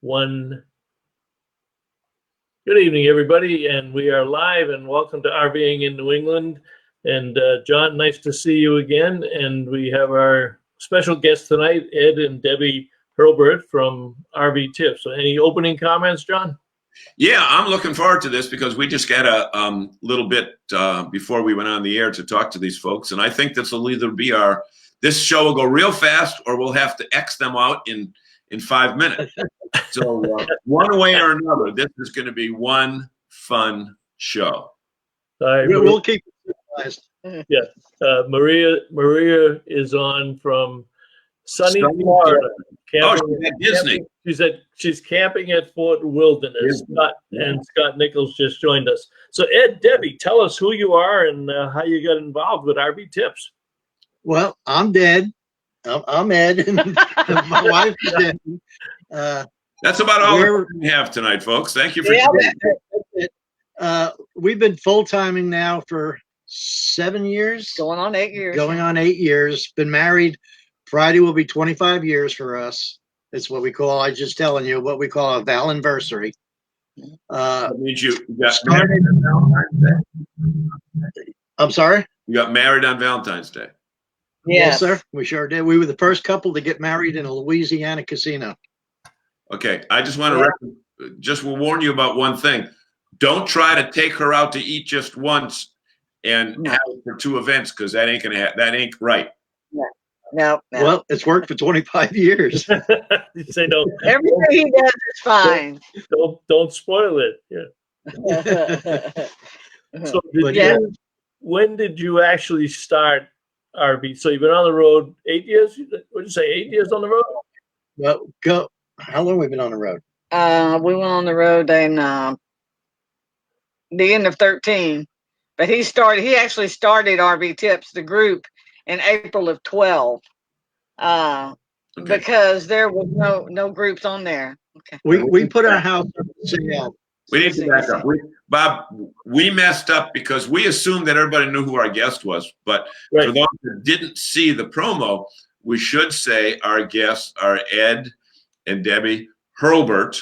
one. Good evening, everybody, and we are live, and welcome to RVing in New England. And John, nice to see you again. And we have our special guests tonight, Ed and Debbie Hurlbert from RV Tips. So any opening comments, John? Yeah, I'm looking forward to this because we just got a little bit before we went on the air to talk to these folks. And I think this will either be this show will go real fast or we'll have to X them out in 5 minutes. So one way or another, this is going to be one fun show. We'll keep it surprised. Yeah. Maria is on from sunny Florida. She's at Disney. She's camping at Fort Wilderness. Scott Nichols just joined us. So Ed, Debbie, tell us who you are and how you got involved with RV Tips. Well, I'm Ed. I'm Ed, and my wife is Debbie. That's about all we have tonight, folks. Thank you for joining. We've been full-timing now for 7 years. Going on 8 years. Going on 8 years. Been married. Friday will be 25 years for us. It's what we call, I just telling you, what we call a Valinversary. That means you got married on Valentine's Day. I'm sorry? You got married on Valentine's Day. Yes, sir. We sure did. We were the first couple to get married in a Louisiana casino. Okay. I just want to will warn you about one thing. Don't try to take her out to eat just once and have it for 2 events because that ain't right. No. Well, it's worked for 25 years. You say don't. Everything he does is fine. Don't spoil it. Yeah. So when did you actually start RV? So you've been on the road 8 years? What did you say, 8 years on the road? Well, how long have we been on the road? We went on the road in the end of 13. But he actually started RV Tips, the group, in April of 12. Because there was no groups on there. Okay. We put our house up for sale. We need to back up. Bob, we messed up because we assumed that everybody knew who our guest was. But for those that didn't see the promo, we should say our guests are Ed and Debbie Hurlbert,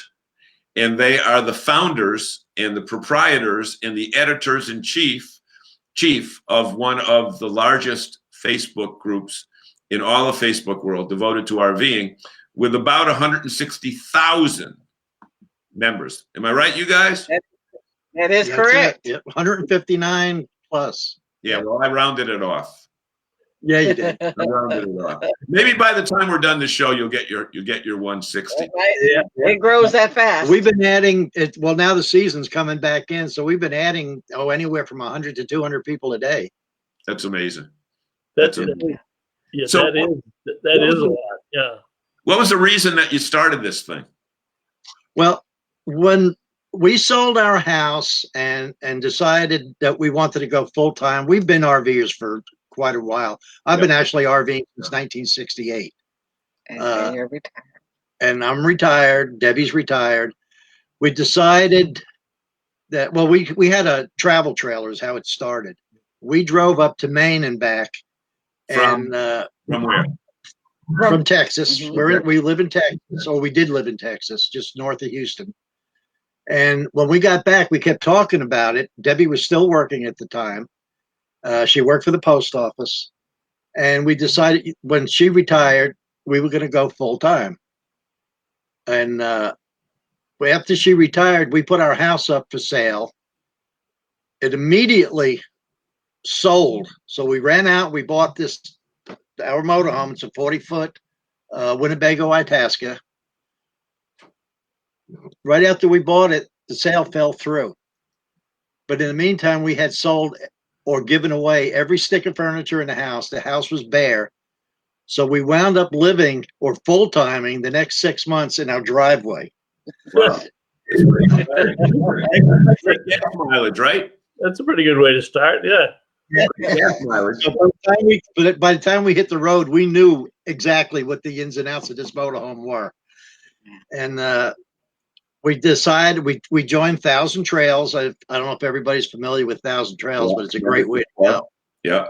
and they are the founders and the proprietors and the editors in chief of one of the largest Facebook groups in all of Facebook world devoted to RVing, with about 160,000 members. Am I right, you guys? That is correct. Yep, 159 plus. Yeah, well, I rounded it off. Yeah, you did. I rounded it off. Maybe by the time we're done the show, you'll get your 160. Yeah. It grows that fast. We've been adding it. Well, now the season's coming back in, so we've been adding anywhere from 100 to 200 people a day. That's amazing. That's amazing. Yeah, so that is a lot. Yeah. What was the reason that you started this thing? Well, when we sold our house and decided that we wanted to go full time, we've been RVers for quite a while. I've been actually RVing since 1968. And you're retired. And I'm retired. Debbie's retired. We decided that, well, we had a travel trailer is how it started. We drove up to Maine and back. From where? From Texas. Mm-hmm. We live in Texas, or we did live in Texas, just north of Houston. And when we got back, we kept talking about it. Debbie was still working at the time. She worked for the post office. And we decided when she retired, we were going to go full time. And after she retired, we put our house up for sale. It immediately sold. So we ran out, we bought our motorhome. It's a 40-foot Winnebago Itasca. Right after we bought it, the sale fell through. But in the meantime, we had sold or given away every stick of furniture in the house. The house was bare. So we wound up living or full-timing the next 6 months in our driveway. Wow. Mileage, right? That's a pretty good way to start, yeah. So by the time we hit the road, we knew exactly what the ins and outs of this motorhome were. And we decided we joined Thousand Trails. I don't know if everybody's familiar with Thousand Trails, but it's a great way to go. Yeah.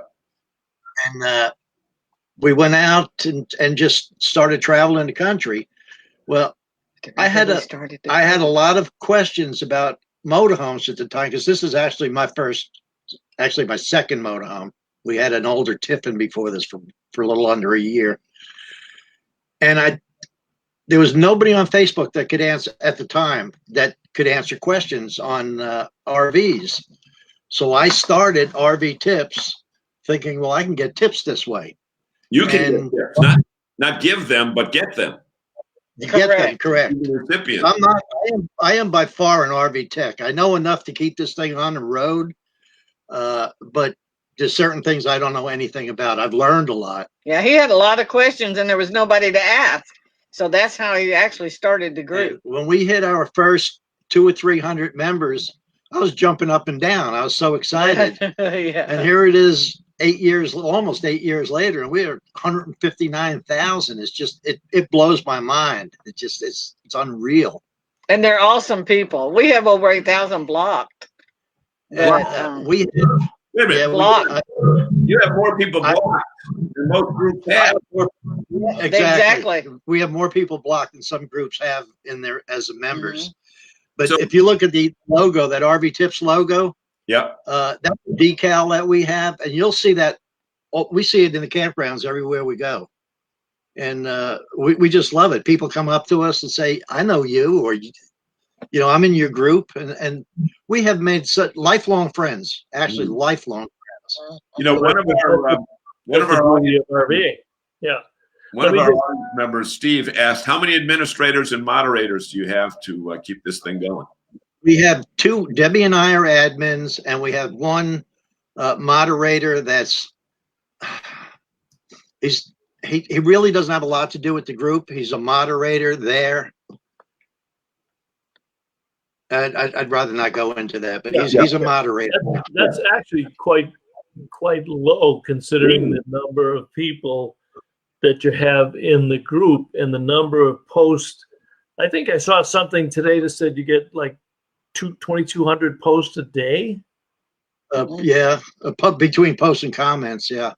And we went out and just started traveling the country. Well, I had a lot of questions about motorhomes at the time, because this is actually my second motorhome. We had an older Tiffin before this for a little under a year. And there was nobody on Facebook that could answer at the time that could answer questions on RVs. So I started RV Tips thinking, well, I can get tips this way. You can get tips, not give them, but get them. Get them, correct. Recipient. I am by far an RV tech. I know enough to keep this thing on the road, but there's certain things I don't know anything about. I've learned a lot. Yeah, he had a lot of questions and there was nobody to ask. So that's how he actually started the group. And when we hit our first 200 or 300 members, I was jumping up and down. I was so excited. Yeah. And here it is almost 8 years later, and we're 159,000. It's just, it blows my mind. It's unreal. And they're awesome people. We have over 8,000 blocked. But, we Wait a minute. yeah, blocked. You have more people blocked than most groups have. Exactly. We have more people blocked than some groups have in there as members. Mhm. But So- if you look at the logo, that RV Tips logo, Yep. that's the decal that we have, and you'll see that. We see it in the campgrounds everywhere we go, and we just love it. People come up to us and say, "I know you," or I'm in your group, and we have made such lifelong friends. Actually, lifelong friends. One of our RVing. Yeah. One of our audience members, Steve, asked, how many administrators and moderators do you have to keep this thing going? We have two. Debbie and I are admins, and we have one moderator that's he really doesn't have a lot to do with the group. He's a moderator there. I'd rather not go into that, but he's a moderator. That's actually quite low considering the number of people that you have in the group and the number of posts. I think I saw something today that said you get like 2,200 posts a day. Yeah, between posts and comments. Yeah.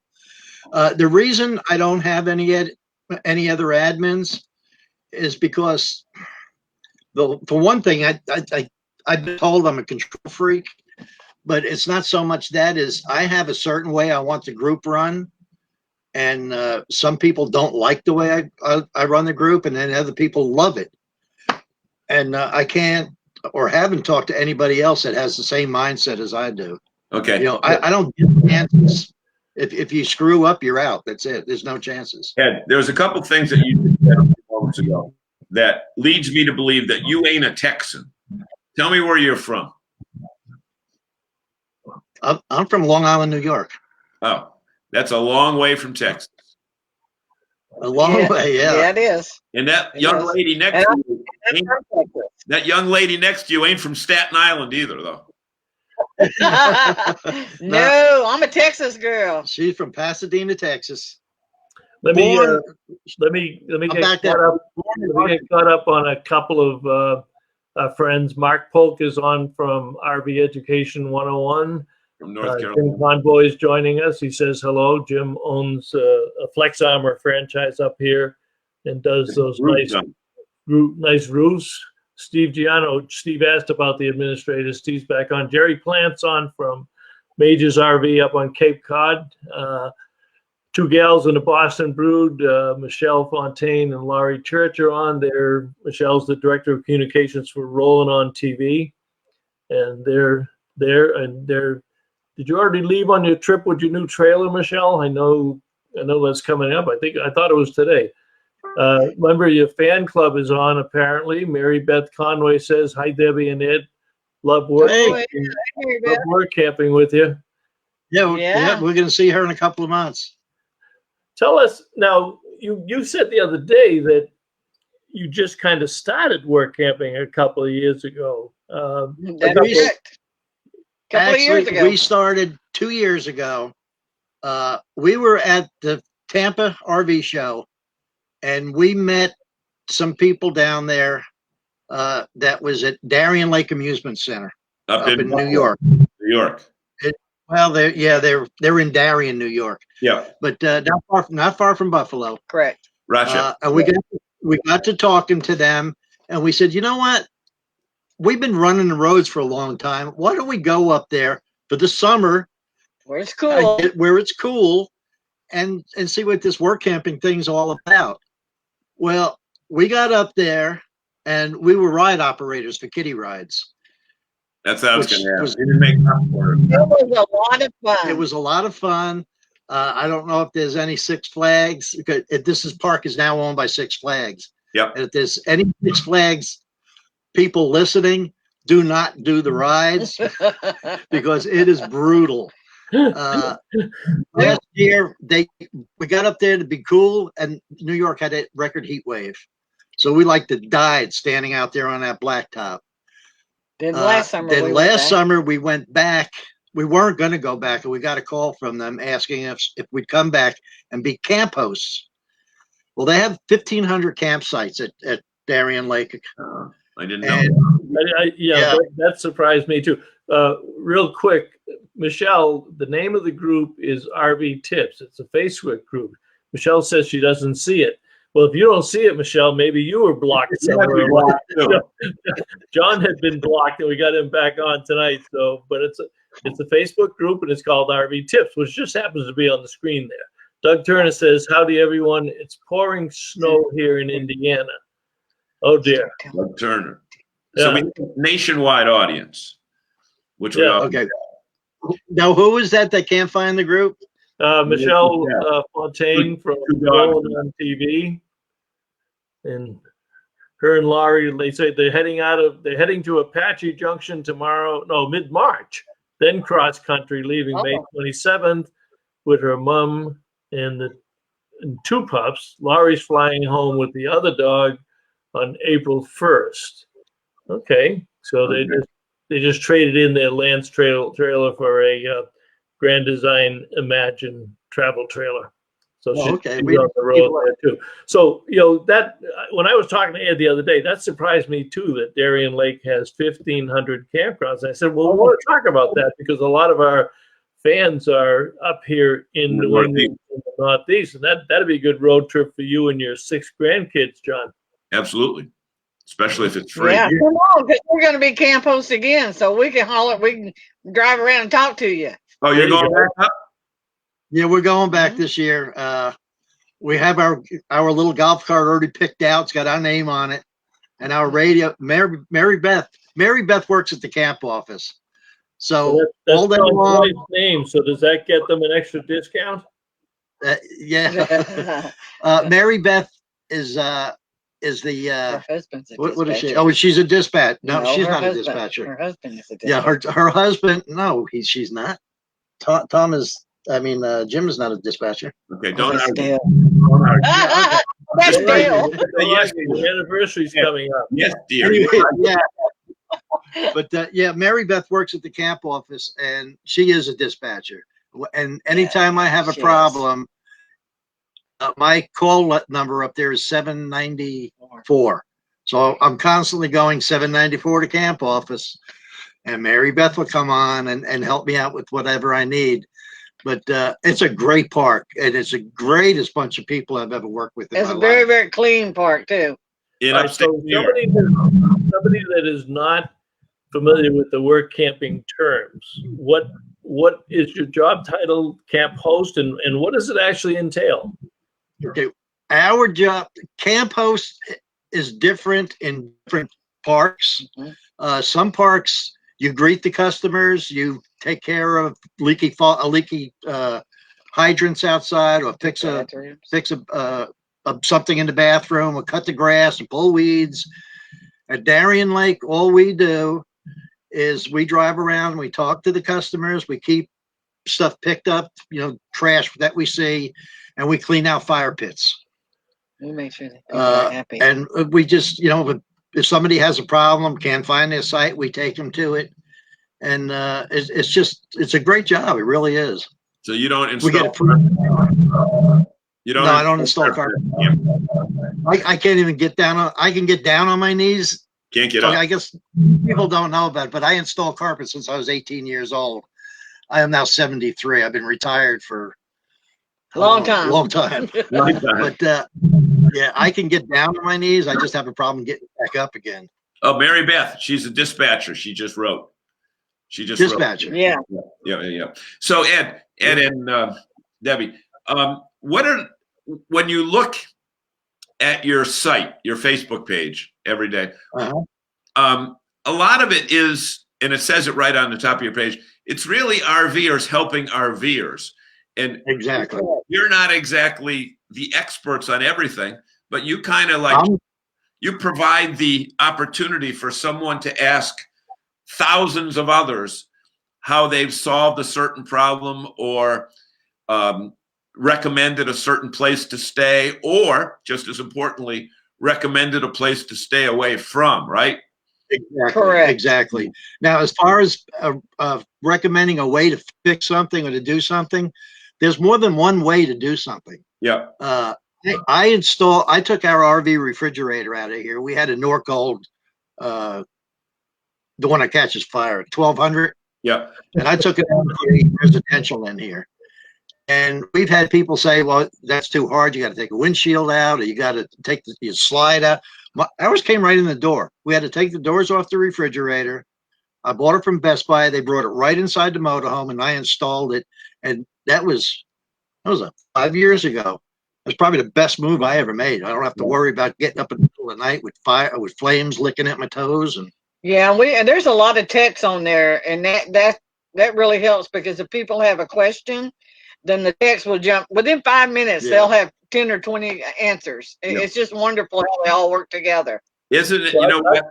The reason I don't have any other admins is because, for one thing, I've been told I'm a control freak, but it's not so much that is I have a certain way I want the group run, and some people don't like the way I run the group, and then other people love it, and I can't or haven't talked to anybody else that has the same mindset as I do. Okay. I don't get chances. If you screw up, you're out. That's it. There's no chances. Ed, there's a couple things that you said a few moments ago that leads me to believe that you ain't a Texan. Tell me where you're from. I'm from Long Island, New York. Oh, that's a long way from Texas. A long way, yeah. Yeah, it is. And that young lady next to you ain't from Staten Island either, though. No, I'm a Texas girl. She's from Pasadena, Texas. Let me get caught up on a couple of friends. Mark Polk is on from RV Education 101. From North Carolina. Jim Conboy is joining us. He says hello. Jim owns a Flex Armor franchise up here and does those nice roofs. Steve asked about the administrators. Steve's back on. Jerry Plant's on from Major's RV up on Cape Cod. Two gals in the Boston Brood, Michelle Fontaine and Laurie Church are on there. Michelle's the director of communications for Rolling on TV. And they're there. And did you already leave on your trip with your new trailer, Michelle? I know that's coming up. I thought it was today. Remember, your fan club is on, apparently. Mary Beth Conway says, hi, Debbie and Ed. Love work, love work camping with you. Yeah, we're going to see her in a couple of months. Tell us, now, you said the other day that you just kind of started work camping a couple of years ago. That's correct. Couple of years ago. We started 2 years ago. We were at the Tampa RV show, and we met some people down there that was at Darien Lake Amusement Center up in New York. New York. They're in Darien, New York. Yeah, but not far from Buffalo. Correct. Russia. And we got to talking to them, And we said, you know what? We've been running the roads for a long time. Why don't we go up there for the summer Where it's cool. where it's cool and see what this work camping thing's all about? Well, we got up there and we were ride operators for kiddie rides. That's what I was going to ask. It was a lot of fun. It was a lot of fun. I don't know if there's any Six Flags, because park is now owned by Six Flags. Yep. And if there's any Six Flags people listening, do not do the rides because it is brutal. Last year we got up there to be cool, and New York had a record heat wave, so we like to died standing out there on that blacktop. Then last summer we went back. We weren't going to go back, and we got a call from them asking us if we'd come back and be camp hosts. Well, they have 1,500 campsites at Darien Lake. I didn't know. That surprised me too. Real quick, Michelle, the name of the group is RV Tips. It's a Facebook group. Michelle says she doesn't see it. Well, if you don't see it, Michelle, maybe you were blocked somewhere. John had been blocked, and we got him back on tonight. So, but it's a Facebook group, and it's called RV Tips, which just happens to be on the screen there. Doug Turner says, "Howdy, everyone. It's pouring snow here in Indiana." Oh dear. Doug Turner. So we have a nationwide audience, which we all. Okay. Now, who is that can't find the group? Michelle Fontaine from Rolling on TV, and her and Laurie. They say they're heading to Apache Junction tomorrow. No, mid-March. Then cross country, leaving May 27th with her mom and two pups. Laurie's flying home with the other dog on April 1st. Okay, so they just traded in their Lance trailer for a Grand Design Imagine travel trailer. So she's on the road there too. So that when I was talking to Ed the other day, that surprised me too that Darien Lake has 1,500 campgrounds. I said, well, we want to talk about that because a lot of our fans are up here in New England, in the Northeast, and that'd be a good road trip for you and your 6 grandkids, John. Absolutely. Especially if it's free. Yeah, come on, we're going to be camp hosts again, so we can drive around and talk to you. Oh, you're going back up? Yeah, we're going back this year. We have our little golf cart already picked out. It's got our name on it, and our radio. Mary Beth works at the camp office. So that's all day long. Name. So does that get them an extra discount? Yeah. Mary Beth is the what is she? Oh, she's a dispatch. No, she's not a dispatcher. Her husband is a dispatcher. Yeah, her husband. No, she's not. Tom is. I mean, Jim is not a dispatcher. Okay, don't argue. That's Dale. Yes, the anniversary's coming up. Yes, dear. Yeah. But Mary Beth works at the camp office, and she is a dispatcher. And anytime I have a problem, my call number up there is 794. So I'm constantly going 794 to camp office, and Mary Beth will come on and help me out with whatever I need. But it's a great park, and it's the greatest bunch of people I've ever worked with. It's a very, very clean park too. So somebody that is not familiar with the work camping terms, what is your job title, camp host, and what does it actually entail? Okay, our job, camp host, is different in different parks. Some parks, you greet the customers, you take care of leaky hydrants outside, or fix something in the bathroom, or cut the grass, or pull weeds. At Darien Lake, all we do is we drive around, we talk to the customers, we keep stuff picked up, trash that we see, and we clean out fire pits. We make sure that people are happy. And we just, if somebody has a problem, can't find their site, we take them to it. And it's a great job. It really is. So you don't install? No, I don't install carpet. I can't even get down. I can get down on my knees. Can't get up. I guess people don't know about it, but I install carpet since I was 18 years old. I am now 73. I've been retired for Long time. Long time. Long time. But yeah, I can get down to my knees. I just have a problem getting back up again. Oh, Mary Beth, she's a dispatcher. She just wrote. Dispatcher. Yeah. Yeah. So Ed and Debbie, when you look at your site, your Facebook page every day, a lot of it is, and it says it right on the top of your page, it's really RVers helping RVers. And exactly, you're not exactly the experts on everything, but you kind of like, you provide the opportunity for someone to ask thousands of others how they've solved a certain problem or recommended a certain place to stay, or just as importantly, recommended a place to stay away from, right? Exactly. Correct. Exactly. Now, as far as recommending a way to fix something or to do something, there's more than one way to do something. Yeah. I took our RV refrigerator out of here. We had a Norcold, the one that catches fire, 1200. Yeah. And I took it out to the residential in here. And we've had people say, well, that's too hard. You got to take a windshield out, or you got to take your slide out. Ours came right in the door. We had to take the doors off the refrigerator. I bought it from Best Buy. They brought it right inside the motorhome, and I installed it. And that was 5 years ago. That's probably the best move I ever made. I don't have to worry about getting up in the middle of the night with flames licking at my toes. And yeah, and there's a lot of text on there, and that really helps, because if people have a question, then the text will jump within 5 minutes. Yeah. They'll have 10 or 20 answers. Yeah. It's just wonderful how they all work together. Isn't it? You know what?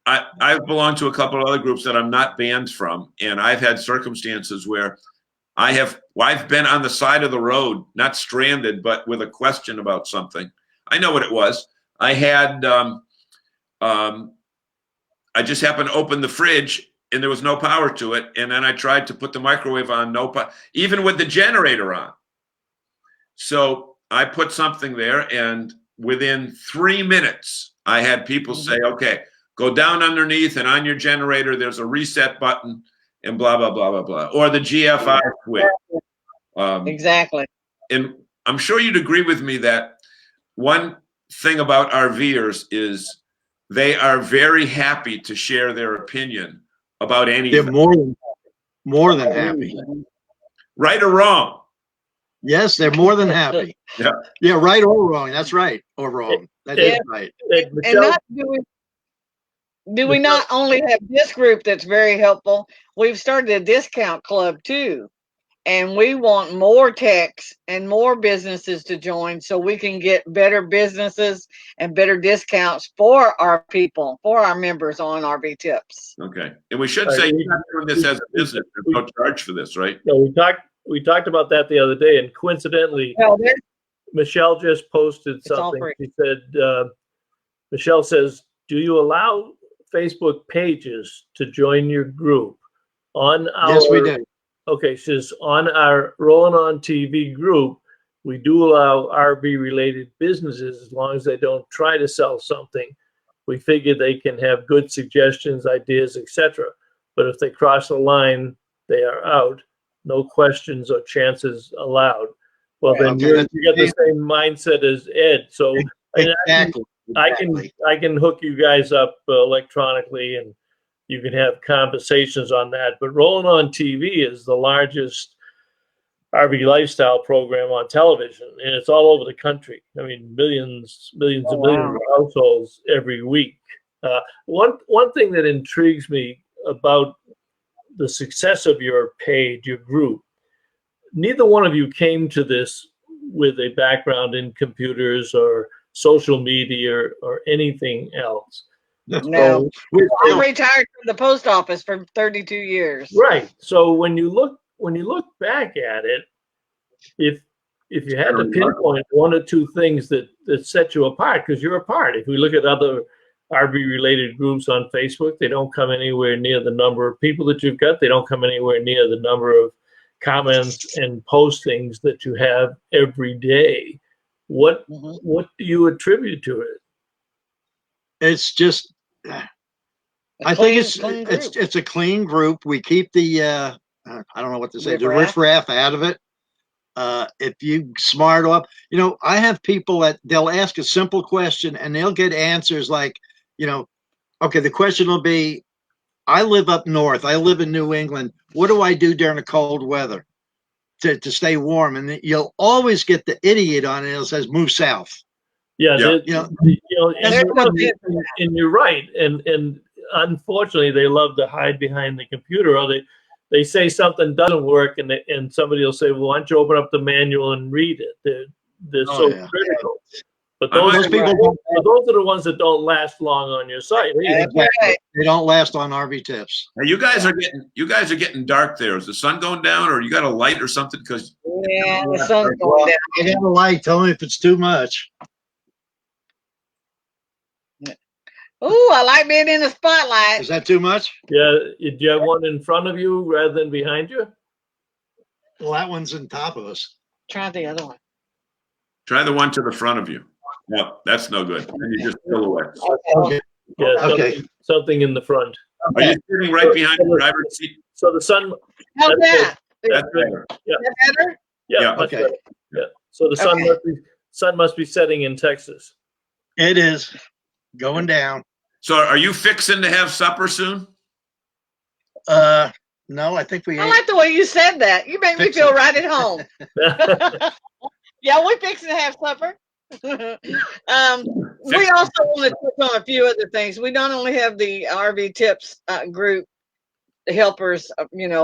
I've belonged to a couple of other groups that I'm not banned from, and I've had circumstances where I've been on the side of the road, not stranded, but with a question about something. I know what it was. I had I just happened to open the fridge and there was no power to it, and then I tried to put the microwave on, no power, even with the generator on. So I put something there, and within 3 minutes, I had people say, okay, go down underneath, and on your generator, there's a reset button, and blah, blah, blah, blah, blah. Or the GFI switch. Exactly. And I'm sure you'd agree with me that one thing about RVers is they are very happy to share their opinion about anything. they're more than happy. Right or wrong. Yes, they're more than happy. Yeah. Yeah, right or wrong. That's right. Or wrong. That is right. And not do we not only have this group that's very helpful, we've started a discount club too. And we want more techs and more businesses to join, so we can get better businesses and better discounts for our people, for our members on RV Tips. Okay. And we should say you're not doing this as a business. There's no charge for this, right? No, we talked about that the other day, and coincidentally, Michelle just posted something. She said, Michelle says, do you allow Facebook pages to join your group? Yes, we do. Okay, she says, on our Rolling On TV group, we do allow RV-related businesses, as long as they don't try to sell something. We figure they can have good suggestions, ideas, etc. But if they cross the line, they are out. No questions or chances allowed. Well, then you got the same mindset as Ed. So exactly. I can hook you guys up electronically, and you can have conversations on that. But Rolling On TV is the largest RV lifestyle program on television, and it's all over the country. I mean, millions of households every week. One thing that intrigues me about the success of your page, your group, neither one of you came to this with a background in computers or social media or anything else. No, I'm retired from the post office for 32 years. Right. So when you look back at it, if you had to pinpoint one or two things that set you apart, because you're apart. If we look at other RV related groups on Facebook, they don't come anywhere near the number of people that you've got. They don't come anywhere near the number of comments and postings that you have every day. What do you attribute to it? It's just, I think it's a clean group. We keep the I don't know what to say, the riffraff out of it. If you smart up, I have people that they'll ask a simple question and they'll get answers like, okay, the question will be, I live up north. I live in New England. What do I do during the cold weather to stay warm? And you'll always get the idiot on it that says move south. Yeah, yeah. And you're right. And unfortunately, they love to hide behind the computer, or they say something doesn't work, and somebody will say, "Well, why don't you open up the manual and read it?" They're so critical. But those people, those are the ones that don't last long on your site. Exactly. They don't last on RV Tips. Now you guys are getting dark there. Is the sun going down, or you got a light or something? Because the sun's going down. I got a light. Tell me if it's too much. Ooh, I like being in the spotlight. Is that too much? Yeah. Do you have one in front of you rather than behind you? Well, that one's on top of us. Try the other one. Try the one to the front of you. No, that's no good. Then you just fill away. Okay. Yeah. Something in the front. Are you sitting right behind the driver's seat? So the sun. How's that? That's better. Yeah. Is that better? Yeah. Okay. Better. Yeah. So the sun must be setting in Texas. It is going down. So are you fixing to have supper soon? No, I think we. I like the way you said that. You make me feel right at home. Yeah, we're fixing to have supper. We also want to touch on a few other things. We not only have the RV Tips group helpers,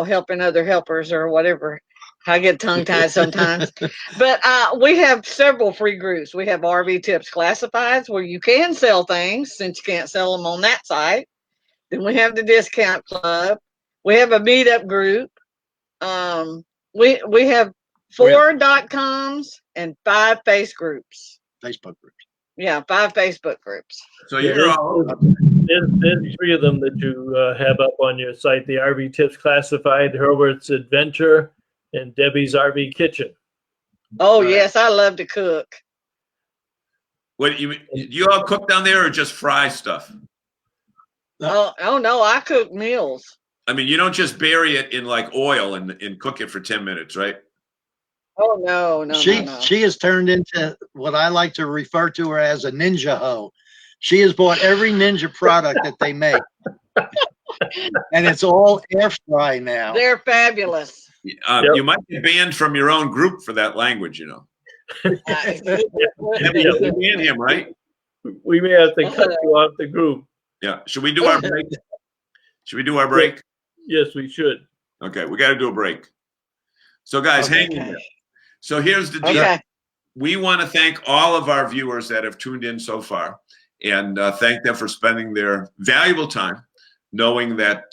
helping other helpers or whatever. I get tongue-tied sometimes. But we have several free groups. We have RV Tips Classifieds where you can sell things since you can't sell them on that site. Then we have the Discount Club. We have a meetup group. We have 4 .coms and 5 Facebook groups. Yeah, 5 Facebook groups. So you're all there's 3 of them that you have up on your site: the RV Tips Classified, Herbert's Adventure, and Debbie's RV Kitchen. Oh yes, I love to cook. What do you all cook down there, or just fry stuff? Oh no, I cook meals. I mean, you don't just bury it in like oil and cook it for 10 minutes, right? Oh no. She has turned into what I like to refer to her as a ninja hoe. She has bought every ninja product that they make, and it's all air fry now. They're fabulous. You might be banned from your own group for that language, ban him, right? We may have to cut you off the group. Yeah. Should we do our break? Yes, we should. Okay, we got to do a break. So, guys, hang in there. So here's the deal. Okay. We want to thank all of our viewers that have tuned in so far, and thank them for spending their valuable time knowing that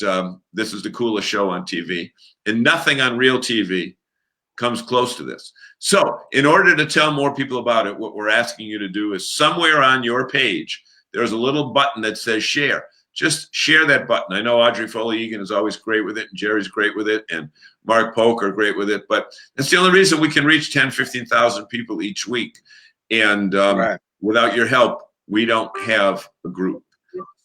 this is the coolest show on TV, and nothing on real TV comes close to this. So in order to tell more people about it, what we're asking you to do is somewhere on your page, there's a little button that says share. Just share that button. I know Audrey Foley-Egan is always great with it, and Jerry's great with it, and Mark Polk are great with it. But that's the only reason we can reach 10, 15,000 people each week. And without your help, we don't have a group.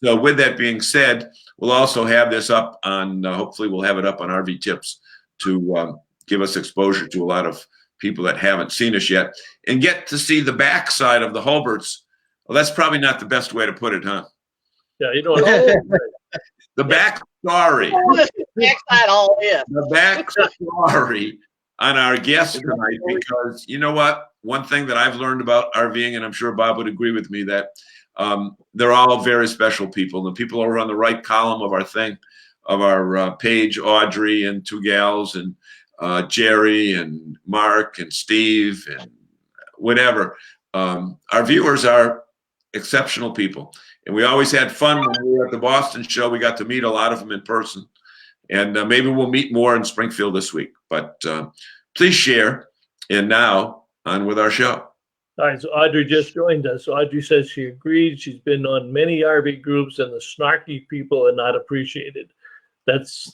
So with that being said, we'll also have this up on, hopefully we'll have it up on RV Tips to give us exposure to a lot of people that haven't seen us yet and get to see the backside of the Hulberts. Well, that's probably not the best way to put it, huh? Yeah, you don't know. The back story. The back story on our guest tonight, because you know what? One thing that I've learned about RVing, and I'm sure Bob would agree with me, that they're all very special people. The people over on the right column of our thing, of our page, Audrey and 2 gals, and Jerry and Mark and Steve and whatever. Our viewers are exceptional people. And we always had fun when we were at the Boston show. We got to meet a lot of them in person. And maybe we'll meet more in Springfield this week. But please share. And now, on with our show. All right, so Audrey just joined us. Audrey says she agreed. She's been on many RV groups, and the snarky people are not appreciated. That's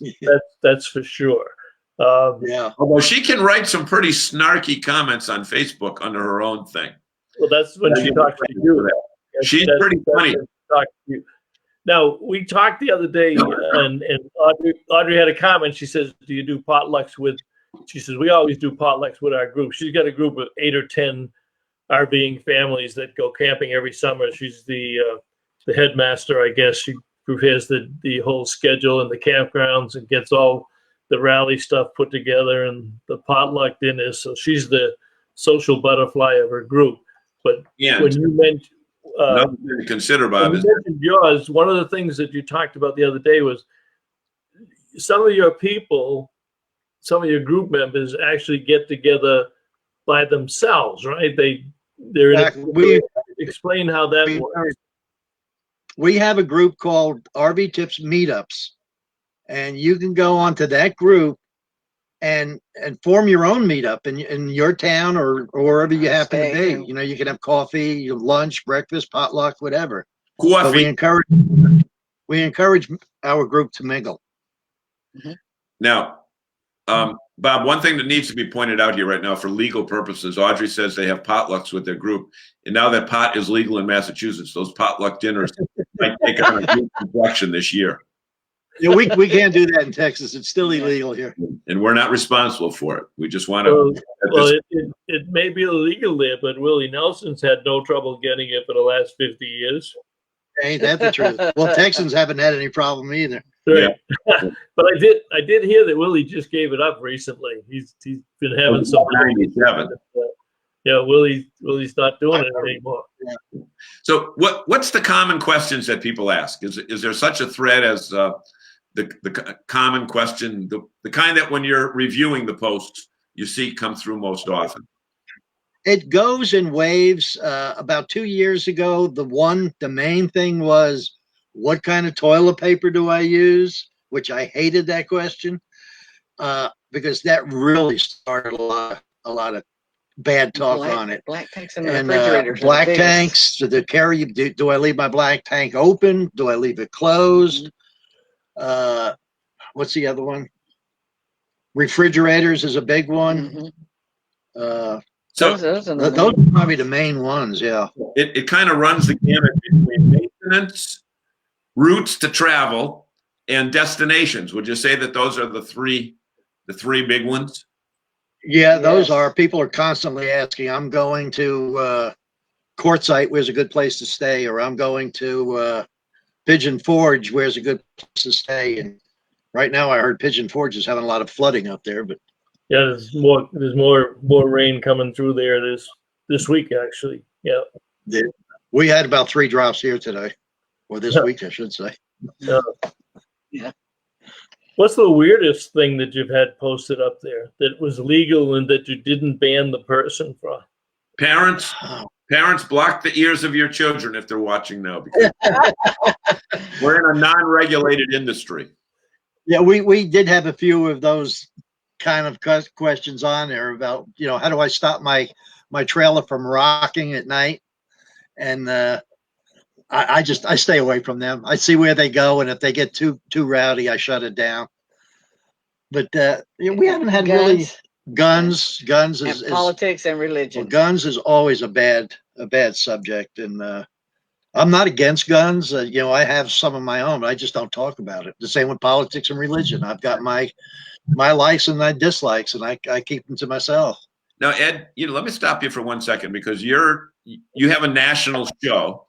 for sure. Yeah. Although she can write some pretty snarky comments on Facebook under her own thing. Well, that's when she talks to you. She's pretty funny. Now, we talked the other day, and Audrey had a comment. She says, "Do you do potlucks with she says, we always do potlucks with our group. She's got a group of 8 or 10 RVing families that go camping every summer. She's the headmaster, I guess. She prepares the whole schedule and the campgrounds and gets all the rally stuff put together and the potluck dinners. So she's the social butterfly of her group. But when you mentioned nothing to consider, Bob, is yours, one of the things that you talked about the other day was some of your people, some of your group members actually get together by themselves, right? They're explain how that works. We have a group called RV Tips Meetups, and you can go onto that group and form your own meetup in your town or wherever you happen to be. You know, you can have coffee, lunch, breakfast, potluck, whatever. Coffee. But we encourage our group to mingle. Now, Bob, one thing that needs to be pointed out here right now for legal purposes, Audrey says they have potlucks with their group. And now that pot is legal in Massachusetts, those potluck dinners might take on a new complexion this year. Yeah, we can't do that in Texas. It's still illegal here. And we're not responsible for it. We just want to. Well, it may be illegal there, but Willie Nelson's had no trouble getting it for the last 50 years. Ain't that the truth? Well, Texans haven't had any problem either. Right. Yeah. But I did hear that Willie just gave it up recently. He's been having some. 97. Yeah, Willie's not doing it anymore. Yeah. So what's the common questions that people ask? Is there such a thread as the common question, the kind that when you're reviewing the posts you see come through most often? It goes in waves. About 2 years ago, the main thing was, what kind of toilet paper do I use? Which I hated that question because that really started a lot of bad talk on it. Black tanks in the refrigerator. Black tanks. Do I leave my black tank open? Do I leave it closed? What's the other one? Refrigerators is a big one. So those are probably the main ones. Yeah. It kind of runs the gamut between maintenance, routes to travel, and destinations. Would you say that those are the three big ones? Yeah, those are. People are constantly asking, I'm going to Quartzsite, where's a good place to stay? Or I'm going to Pigeon Forge, where's a good place to stay? And right now I heard Pigeon Forge is having a lot of flooding up there. But yeah, there's more rain coming through there this week, actually. Yeah. We had about 3 drops here today. Or this week, I should say. Yeah. What's the weirdest thing that you've had posted up there that was legal and that you didn't ban the person from? Parents block the ears of your children if they're watching now, because we're in a non-regulated industry. Yeah, we did have a few of those kind of questions on there about, how do I stop my trailer from rocking at night? And I stay away from them. I see where they go, and if they get too rowdy, I shut it down. But we haven't had really guns. Guns is politics and religion. Well, guns is always a bad subject, and I'm not against guns. I have some of my own, but I just don't talk about it. The same with politics and religion. I've got my likes and my dislikes, and I keep them to myself. Now, Ed, let me stop you for 1 second, because you have a national show.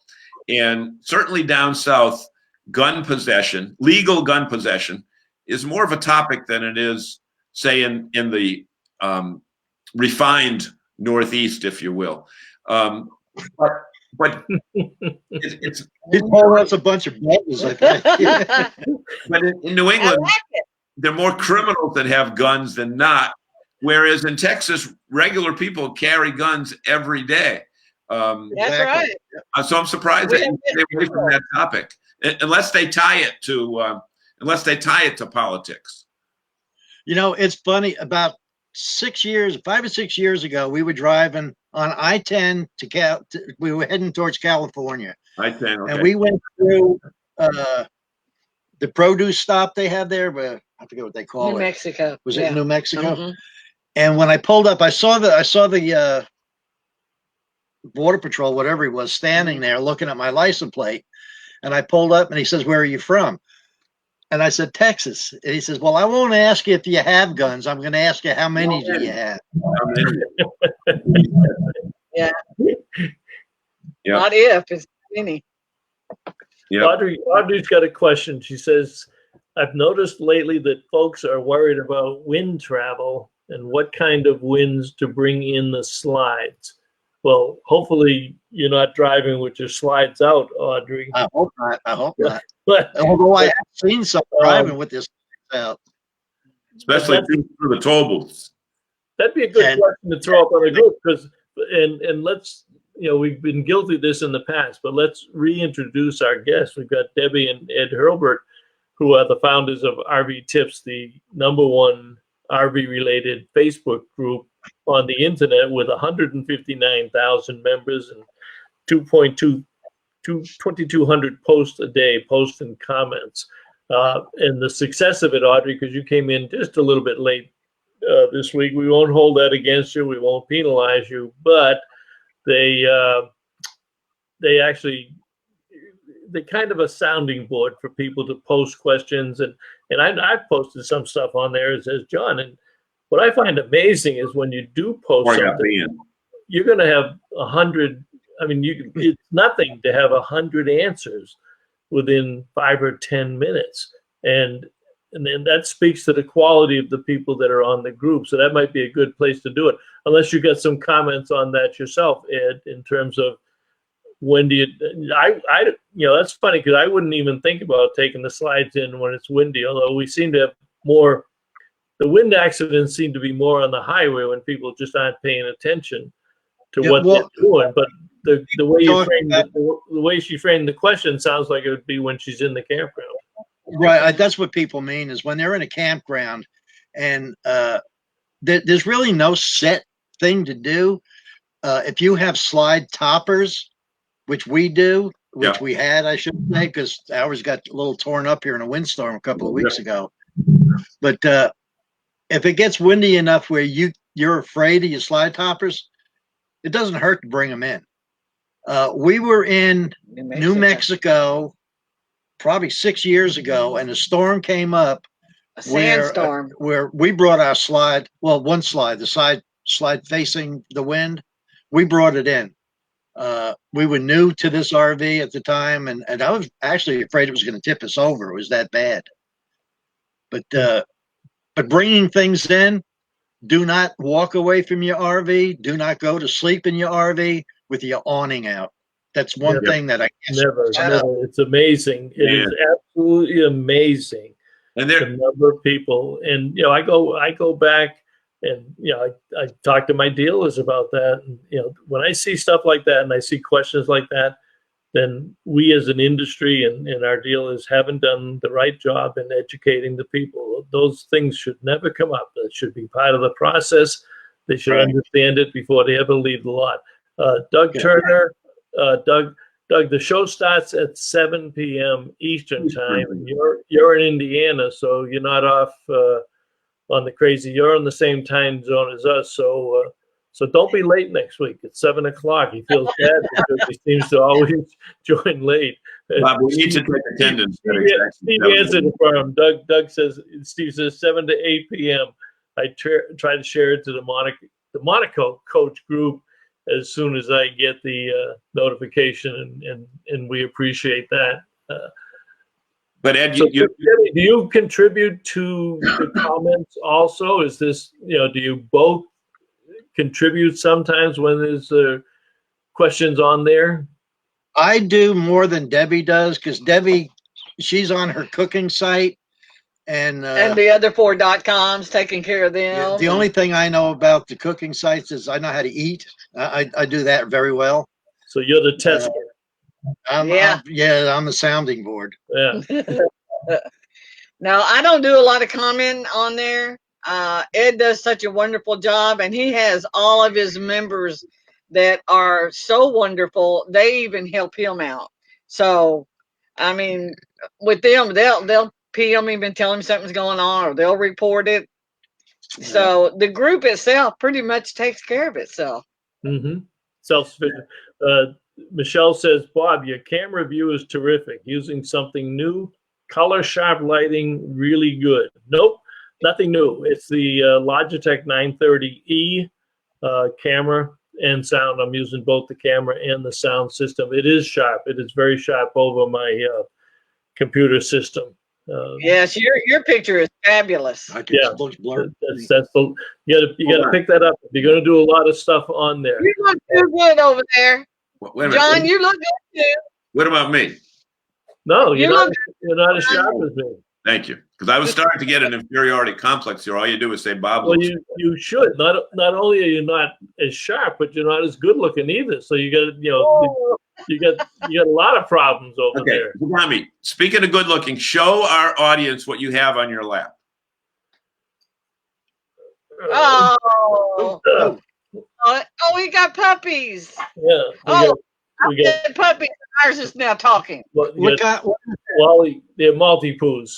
And certainly down south, legal gun possession, is more of a topic than it is, say, in the refined Northeast, if you will. But it's more a bunch of buttons, I think. But in New England, there are more criminals that have guns than not. Whereas in Texas, regular people carry guns every day. That's right. So I'm surprised that you stay away from that topic, unless they tie it to politics. It's funny. About 5 or 6 years ago, we were driving on I-10 we were heading towards California. I-10, okay. And we went through the produce stop they have there, but I forget what they call it. New Mexico. Was it New Mexico? And when I pulled up, I saw the Border Patrol, whatever he was, standing there looking at my license plate. And I pulled up, and he says, "Where are you from?" And I said, Texas. And he says, well, I won't ask you if you have guns. I'm going to ask you how many do you have? Yeah. Yeah. Not if, it's any. Yeah. Audrey's got a question. She says, I've noticed lately that folks are worried about wind travel and what kind of winds to bring in the slides. Well, hopefully you're not driving with your slides out, Audrey. I hope not. I hope not. But although I have seen some driving with this out. Especially through the toll booths. That'd be a good question to throw up on the group, because and let's, we've been guilty of this in the past, but let's reintroduce our guests. We've got Debbie and Ed Hurlbert, who are the founders of RV Tips, the number 1 RV related Facebook group on the internet with 159,000 members and 2,200 posts a day, posts and comments. And the success of it, Audrey, because you came in just a little bit late this week, we won't hold that against you. We won't penalize you, but they kind of a sounding board for people to post questions, and I've posted some stuff on there, as John. And what I find amazing is when you do post something, you're going to have 100. I mean, it's nothing to have 100 answers within 5 or 10 minutes, and then that speaks to the quality of the people that are on the group. So that might be a good place to do it, unless you got some comments on that yourself, Ed, in terms of when do you, that's funny, because I wouldn't even think about taking the slides in when it's windy, although we seem to have more, the wind accidents seem to be more on the highway when people just aren't paying attention to what they're doing. But the way you framed the way she framed the question sounds like it would be when she's in the campground. Right. That's what people mean, is when they're in a campground and there's really no set thing to do. If you have slide toppers, which we do, which we had, I should say, because ours got a little torn up here in a windstorm a couple of weeks ago. But if it gets windy enough where you're afraid of your slide toppers, it doesn't hurt to bring them in. We were in New Mexico probably 6 years ago, and a storm came up, a sandstorm, where we brought our slide, one slide, the side slide facing the wind, we brought it in. We were new to this RV at the time, and I was actually afraid it was going to tip us over. It was that bad. But bringing things in, do not walk away from your RV. Do not go to sleep in your RV with your awning out. That's one thing that I guess never. It's amazing. It is absolutely amazing. And the number of people, and I go back, and I talk to my dealers about that. And when I see stuff like that, and I see questions like that, then we as an industry and our dealers haven't done the right job in educating the people. Those things should never come up. That should be part of the process. They should understand it before they ever leave the lot. Doug Turner. Doug, the show starts at 7 p.m. Eastern time. And you're in Indiana, so you're not off on the crazy. You're on the same time zone as us, so don't be late next week. It's 7 o'clock. He feels bad because he seems to always join late. Bob, we need to take attendance. Steve answered it for him. Doug says, Steve says 7 to 8 p.m. I try to share it to the Monaco coach group as soon as I get the notification, and we appreciate that. But Ed, do you contribute to the comments also? Is this, do you both contribute sometimes when there's questions on there? I do more than Debbie does, because Debbie, she's on her cooking site. And the other 4.coms, taking care of them. The only thing I know about the cooking sites is I know how to eat. I do that very well. So you're the tester. I'm the sounding board. Yeah. No, I don't do a lot of comment on there. Ed does such a wonderful job, and he has all of his members that are so wonderful. They even help him out. So, I mean, with them, they'll PM him and tell him something's going on, or they'll report it. Yeah. So the group itself pretty much takes care of itself. Mm-hmm. Self-sufficient. Michelle says, Bob, your camera view is terrific. Using something new color sharp lighting, really good. Nope, nothing new. It's the Logitech 930E camera and sound. I'm using both the camera and the sound system. It is sharp. It is very sharp over my computer system. Yes, your picture is fabulous. Yeah, that's the you gotta pick that up. You're gonna do a lot of stuff on there. You look too good over there, Wait a minute. John. You look good too. What about me? No, you're not as sharp as me. Thank you. Because I was starting to get an inferiority complex here. All you do is say Bob. Well, you should. Not only are you not as sharp, but you're not as good looking either. So you got you got a lot of problems over there. Rami, speaking of good looking, show our audience what you have on your lap. Oh, we got puppies. Yeah. We got puppies. Ours is now talking. Wally, they're Maltipoos.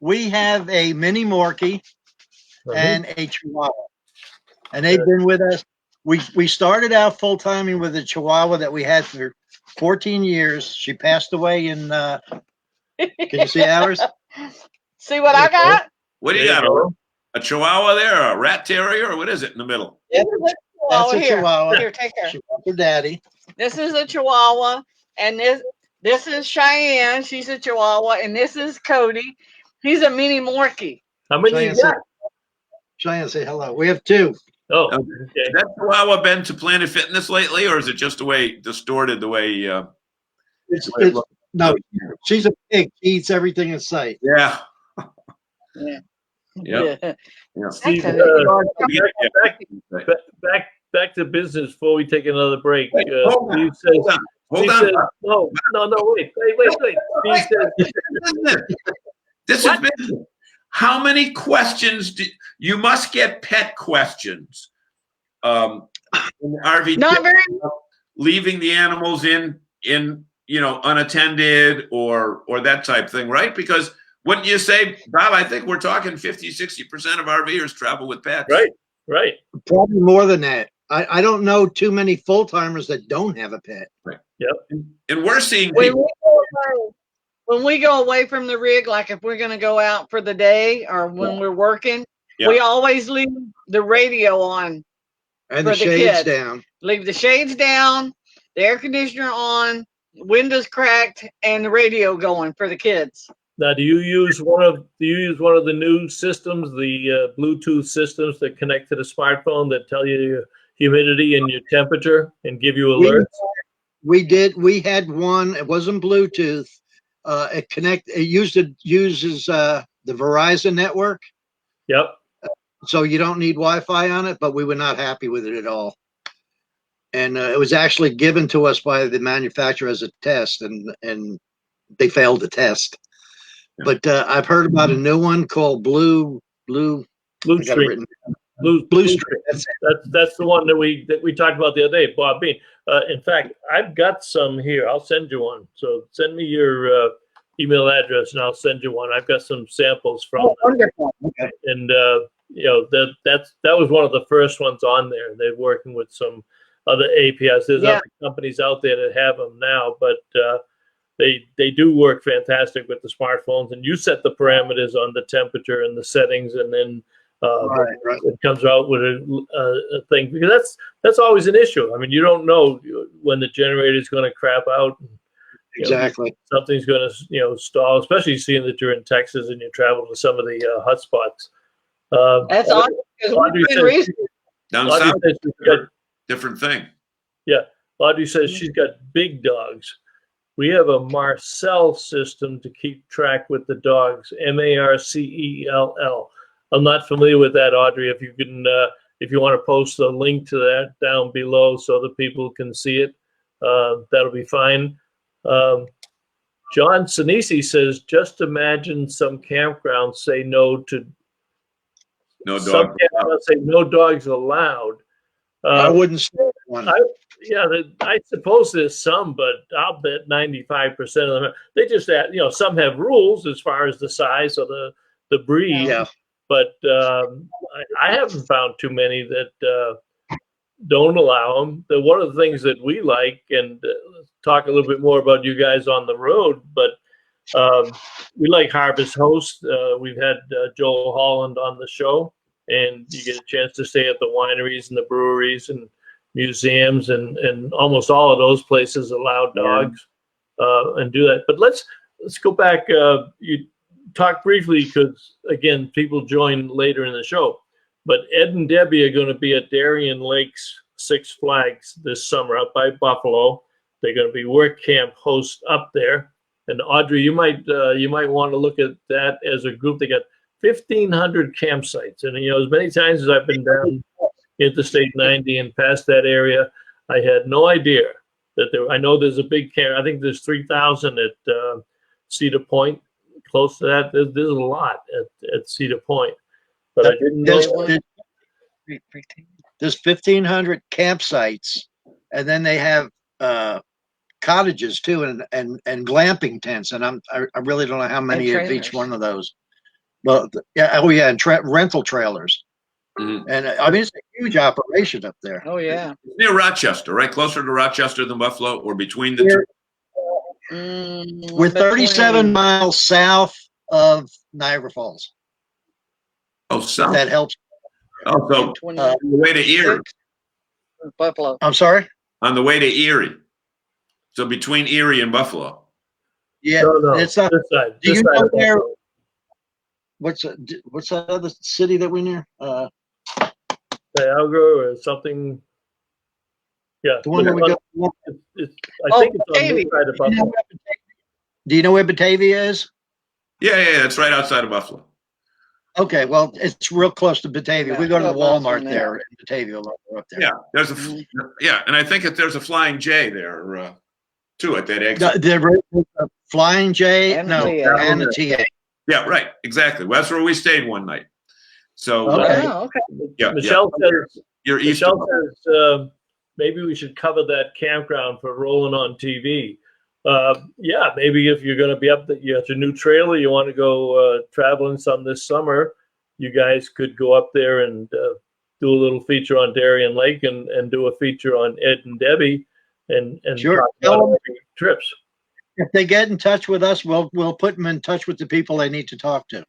We have a mini Morkie and a Chihuahua, and they've been with us. We started out full timing with a Chihuahua that we had for 14 years. She passed away in. Can you see ours? See what I got? What do you got? A Chihuahua there, or a rat terrier, or what is it in the middle? That's a Chihuahua. Here, take her. She wants her daddy. This is a Chihuahua, and this is Cheyenne. She's a Chihuahua, and this is Cody. He's a mini Morkie. How many you got? Cheyenne, say hello. We have two. Oh, okay. Has that Chihuahua been to Planet Fitness lately, or is it just distorted the way? No, she's a pig. She eats everything in sight. Yeah. Yeah. Steve, back to business before we take another break. Steve says, Hold on. No, wait. Steve says, this is business. How many questions you must get pet questions in the RV? Not very. Leaving the animals in unattended or that type thing, right? Because wouldn't you say, Bob, I think we're talking 50-60% of RVers travel with pets. Right. Probably more than that. I don't know too many full timers that don't have a pet. Right. Yep. And we're seeing when we go away from the rig, like if we're going to go out for the day or when we're working, we always leave the radio on. And the shades down. Leave the shades down, the air conditioner on, windows cracked, and the radio going for the kids. Now, do you use one of the new systems, the Bluetooth systems that connect to the smartphone that tell you your humidity and your temperature and give you alerts? We did. We had one. It wasn't Bluetooth. It uses the Verizon network. Yep. So you don't need Wi-Fi on it, but we were not happy with it at all. And it was actually given to us by the manufacturer as a test, and they failed the test. Yeah. But I've heard about a new one called Blue Stream. Blue Stream. That's the one that we talked about the other day, Bob Bean. In fact, I've got some here. I'll send you one. So send me your email address, and I'll send you one. I've got some samples from. Oh, wonderful. Okay. And that was one of the first ones on there. They're working with some other APIs. There's other companies out there that have them now, but they do work fantastic with the smartphones. And you set the parameters on the temperature and the settings, and then it comes out with a thing, because that's always an issue. I mean, you don't know when the generator is going to crap out. And, exactly. Something's going to stall, especially seeing that you're in Texas and you travel to some of the hotspots. That's awesome. Audrey says, down south, different thing. Yeah, Audrey says she's got big dogs. We have a Marcel system to keep track with the dogs. MARCELL. I'm not familiar with that, Audrey. If you can, if you want to post a link to that down below so that people can see it, that'll be fine. John Sinisi says, just imagine some campgrounds say no to. No some dog. campgrounds say no dogs allowed. I wouldn't say one. I suppose there's some, but I'll bet 95% of them. They just add, some have rules as far as the size of the breed. Yeah. But I haven't found too many that don't allow them. One of the things that we like, and talk a little bit more about you guys on the road, but We like Harvest Host. We've had Joel Holland on the show, and you get a chance to stay at the wineries and the breweries and museums, and almost all of those places allow dogs and do that. But let's go back. You talked briefly because, again, people join later in the show. But Ed and Debbie are going to be at Darien Lakes Six Flags this summer up by Buffalo. They're going to be work camp hosts up there. And Audrey, you might want to look at that as a group. They got 1,500 campsites, and as many times as I've been down Interstate 90 and past that area, I had no idea that there. I know there's a big camp. I think there's 3,000 at Cedar Point. Close to that, there's a lot at Cedar Point. But I didn't know. There's 1,500 campsites, and then they have cottages too, and glamping tents. And I really don't know how many of each one of those. Well, yeah, and rental trailers. Mm-hmm. And I mean, it's a huge operation up there. Oh yeah, it's near Rochester, right? Closer to Rochester than Buffalo, or between the two. We're 37 miles south of Niagara Falls. Oh, south. That helps. Oh, so on the way to Erie. Buffalo. I'm sorry? On the way to Erie. So between Erie and Buffalo. Yeah, no, it's not. This side. Do This you side know of where? Buffalo. What's that other city that we near? Niagara or something. Yeah. The one where we go. I think it's on this side of Buffalo. Do you know where Batavia is? Yeah, it's right outside of Buffalo. Okay, well, it's real close to Batavia. We go to the Walmart there in Batavia. We're up there. Yeah, there's and I think there's a Flying J there too at that exit. There's a Flying J, and a TA. Yeah, right, exactly. Well, that's where we stayed one night. So, okay. Yeah, Michelle says. You're east. Michelle says maybe we should cover that campground for rolling on TV. Yeah, maybe if you're going to be up, you got your new trailer, you want to go traveling some this summer, you guys could go up there and do a little feature on Darien Lake and do a feature on Ed and Debbie and sure. talk about trips. If they get in touch with us, we'll put them in touch with the people they need to talk to.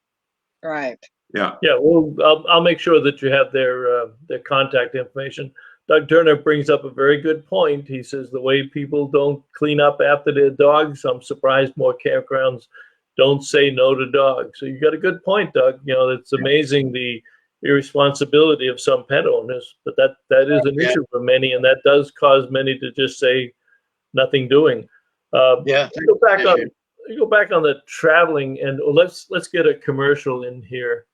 Right. Yeah. Yeah. Well, I'll make sure that you have their contact information. Doug Turner brings up a very good point. He says the way people don't clean up after their dogs, I'm surprised more campgrounds don't say no to dogs. So you got a good point, Doug. It's amazing the irresponsibility of some pet owners, but that is an issue for many, and that does cause many to just say nothing doing. Go back on the traveling, and let's get a commercial in here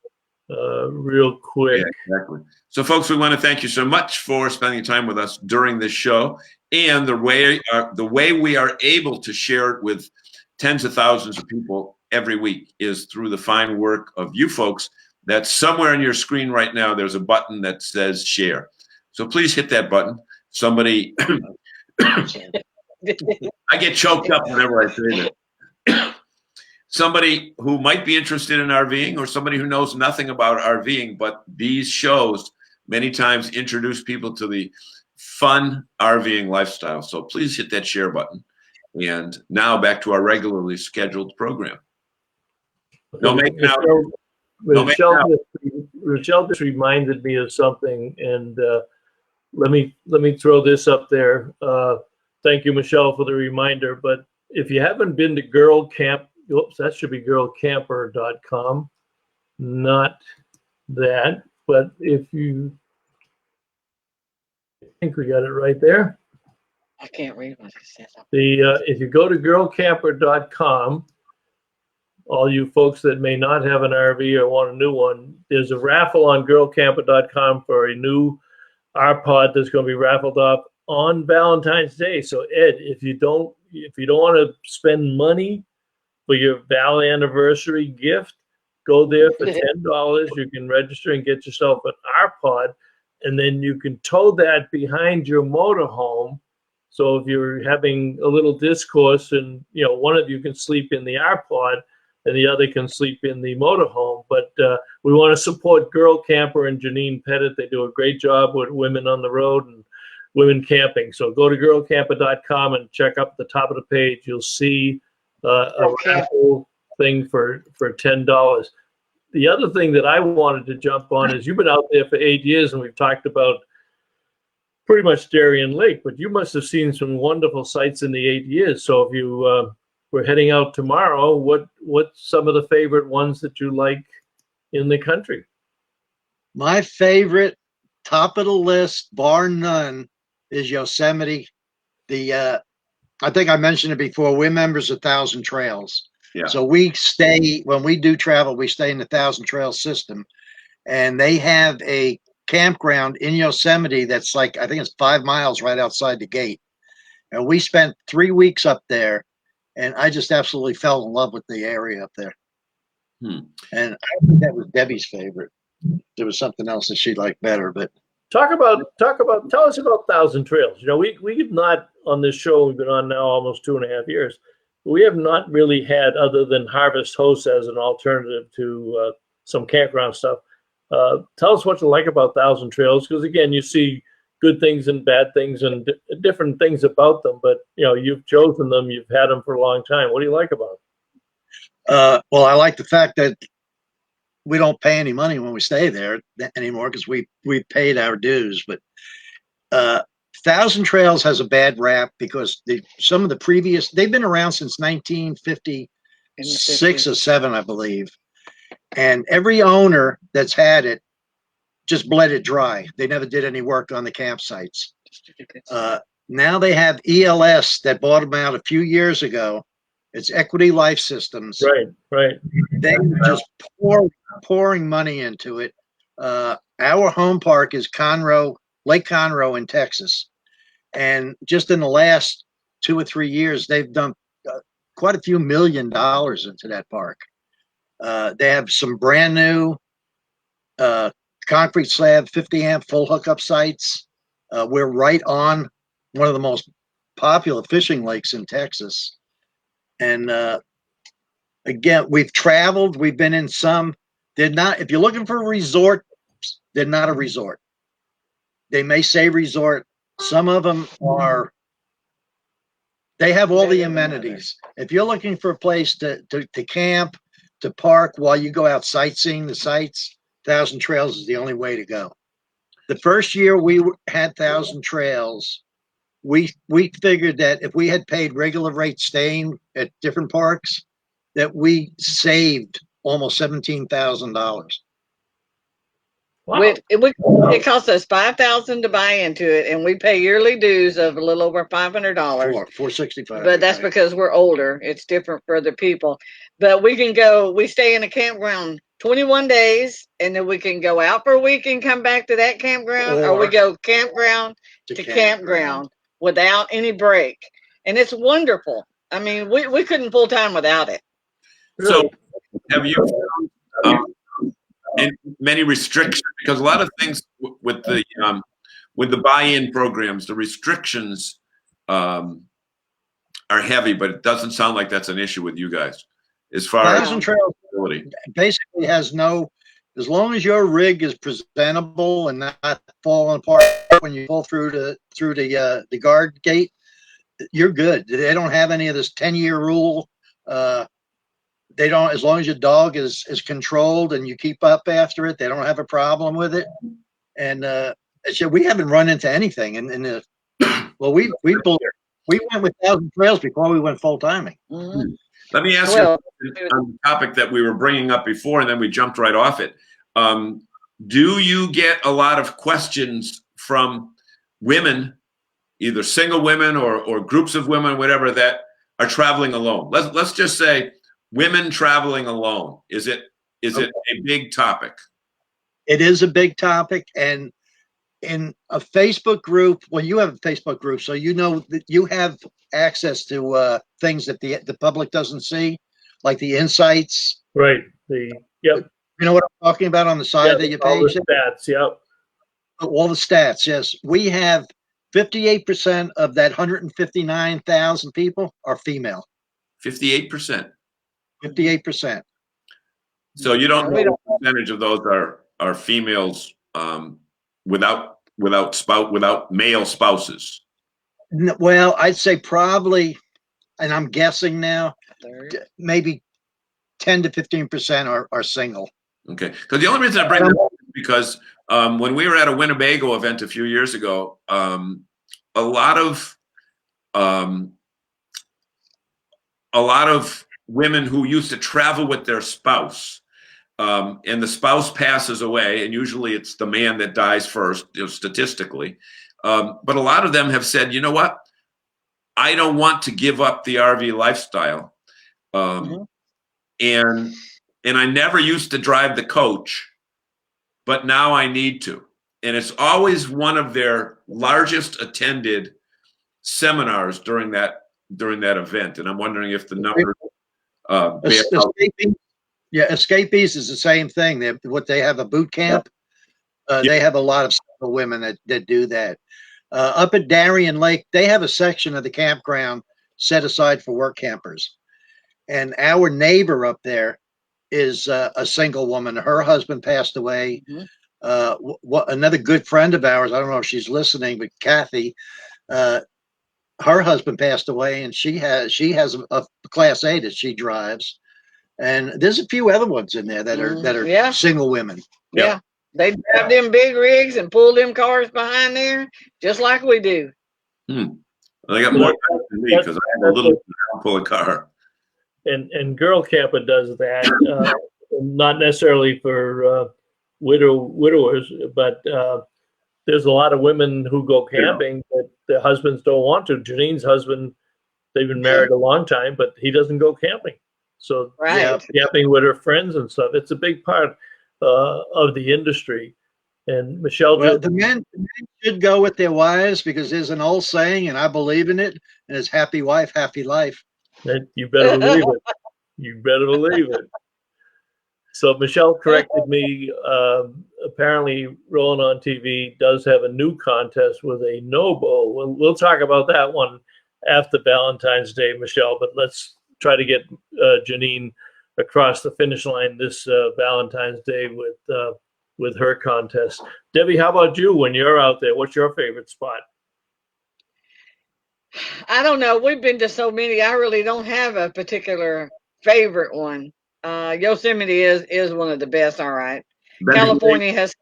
real quick. Yeah, exactly. So, folks, we want to thank you so much for spending time with us during this show, and the way we are able to share it with tens of thousands of people every week is through the fine work of you folks. That's somewhere on your screen right now. There's a button that says share. So please hit that button. Somebody, I get choked up whenever I say that. Somebody who might be interested in RVing, or somebody who knows nothing about RVing, but these shows many times introduce people to the fun RVing lifestyle. So please hit that share button. And now back to our regularly scheduled program. Michelle just reminded me of something, and let me throw this up there. Thank you, Michelle, for the reminder. But if you haven't been to Girl Camp, oops, that should be girlcamper.com, not that. But if you, I think we got it right there. I can't read what it says. If you go to girlcamper.com, all you folks that may not have an RV or want a new one, there's a raffle on girlcamper.com for a new R-Pod that's going to be raffled off on Valentine's Day. So Ed, if you don't want to spend money for your Val anniversary gift, go there for $10. You can register and get yourself an R-Pod, and then you can tow that behind your motorhome. So if you're having a little discourse and one of you can sleep in the R-Pod and the other can sleep in the motorhome. But we want to support Girl Camper and Janine Pettit. They do a great job with women on the road and women camping. So go to girlcamper.com and check up at the top of the page. You'll see a raffle thing for $10. The other thing that I wanted to jump on is you've been out there for 8 years, and we've talked about pretty much Darien Lake, but you must have seen some wonderful sights in the 8 years. So if you were heading out tomorrow, what's some of the favorite ones that you like in the country? My favorite, top of the list, bar none, is Yosemite. I think I mentioned it before. We're members of Thousand Trails. Yeah. So we stay, when we do travel, we stay in the Thousand Trails system. And they have a campground in Yosemite that's like, I think it's 5 miles right outside the gate. And we spent 3 weeks up there. And I just absolutely fell in love with the area up there. And I think that was Debbie's favorite. There was something else that she liked better, but tell us about Thousand Trails. You know, we have not on this show, we've been on now almost 2.5 years. We have not really had, other than Harvest Host as an alternative to some campground stuff. Tell us what you like about Thousand Trails, because again, you see good things and bad things and different things about them, but you know, you've chosen them, you've had them for a long time. What do you like about them? Well, I like the fact that we don't pay any money when we stay there anymore, because we paid our dues. But Thousand Trails has a bad rap because some of the previous, they've been around since 1956 or 7, I believe. And every owner that's had it just bled it dry. They never did any work on the campsites. Now they have ELS that bought them out a few years ago. It's Equity Life Systems. Right. They just pouring money into it. Our home park is Lake Conroe in Texas. And just in the last 2 or 3 years, they've dumped quite a few $1 million into that park. They have some brand new concrete slab, 50 amp full hookup sites. We're right on one of the most popular fishing lakes in Texas. And again, we've traveled, we've been in some. They're not, if you're looking for a resort, they're not a resort. They may say resort. Some of them are, they have all the amenities. If you're looking for a place to camp, to park while you go out sightseeing the sites, Thousand Trails is the only way to go. The first year we had Thousand Trails, we figured that if we had paid regular rate staying at different parks, that we saved almost $17,000. Wow. It cost us $5,000 to buy into it, and we pay yearly dues of a little over $500. $465. But that's because we're older. It's different for other people. But we can go. We stay in a campground 21 days, and then we can go out for a week and come back to that campground, or we go campground to campground without any break, and it's wonderful. I mean, we couldn't full time without it. So, have you found many restrictions? Because a lot of things with the buy-in programs, the restrictions are heavy, but it doesn't sound like that's an issue with you guys. As far as Thousand Trails basically has no, as long as your rig is presentable and not falling apart when you pull through the guard gate, you're good. They don't have any of this 10-year rule. They don't, as long as your dog is controlled and you keep up after it, they don't have a problem with it. And so we haven't run into anything. And well, we went with Thousand Trails before we went full timing. Mm-hmm. Let me ask you on the topic that we were bringing up before, and then we jumped right off it. Do you get a lot of questions from women, either single women or groups of women, whatever, that are traveling alone? Let's just say women traveling alone. Is it a big topic? It is a big topic, and in a Facebook group, well, you have a Facebook group, so you know that you have access to things that the public doesn't see, like the insights. Right. Yep. You know what I'm talking about on the side of your page? All the stats, yep. All the stats, yes. We have 58% of that 159,000 people are female. 58%. 58%. So you don't know what percentage of those are females without male spouses? Well, I'd say probably, and I'm guessing now, maybe 10 to 15% are single. Okay, because the only reason I bring that up is because when we were at a Winnebago event a few years ago, a lot of women who used to travel with their spouse, and the spouse passes away, and usually it's the man that dies first, statistically. But a lot of them have said, you know what? I don't want to give up the RV lifestyle. And I never used to drive the coach, but now I need to. And it's always one of their largest attended seminars during that event. And I'm wondering if the numbers Escapees is the same thing. They have a boot camp. They have a lot of single women that do that. Up at Darien Lake, they have a section of the campground set aside for work campers. And our neighbor up there is a single woman. Her husband passed away. Another good friend of ours, I don't know if she's listening, but Kathy, her husband passed away, and she has a Class A that she drives. And there's a few other ones in there that are single women. Yeah. They drive them big rigs and pull them cars behind there, just like we do. Well, they got more time than me because I have a little pull a car. And Girl Camper does that, not necessarily for widowers, but there's a lot of women who go camping that their husbands don't want to. Janine's husband, they've been married a long time, but he doesn't go camping. So camping with her friends and stuff, it's a big part of the industry. And Michelle, the men should go with their wives, because there's an old saying, and I believe in it, and it's happy wife, happy life. You better believe it. You better believe it. So Michelle corrected me. Apparently, Rolling on TV does have a new contest with a no bowl. We'll talk about that one after Valentine's Day, Michelle. But let's try to get Janine across the finish line this Valentine's Day with her contest. Debbie, how about you when you're out there? What's your favorite spot? I don't know. We've been to so many. I really don't have a particular favorite one. Yosemite is one of the best. All right. California has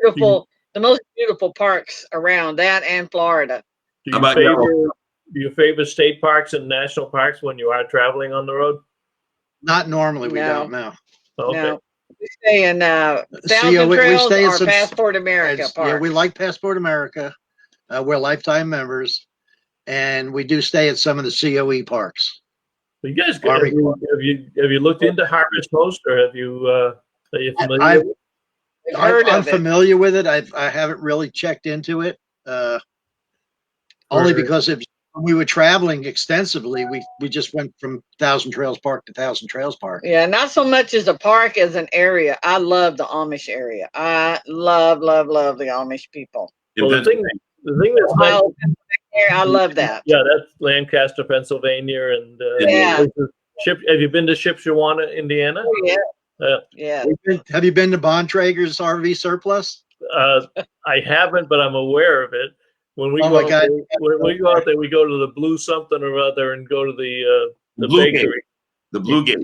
the most beautiful parks around, that and Florida. Do you favor state parks and national parks when you are traveling on the road? Not normally. We don't know. Okay. No. We stay in Thousand Trails or Passport America Park. Yeah, we like Passport America. We're lifetime members, and we do stay at some of the COE parks. You guys, have you looked into Harvest Host, or are you familiar? I'm familiar with it. I haven't really checked into it, only because when we were traveling extensively, we just went from Thousand Trails Park to Thousand Trails Park. Yeah, not so much as a park as an area. I love the Amish area. I love the Amish people. Well, the thing that's nice, I love that. Yeah, that's Lancaster, Pennsylvania, and have you been to Shipshewana, Indiana? Oh, yeah. Have you been to Bontrager's RV Surplus? I haven't, but I'm aware of it. When we go out there, we go to the Blue something or other and go to the Blue bakery. Gate. The Blue Gate.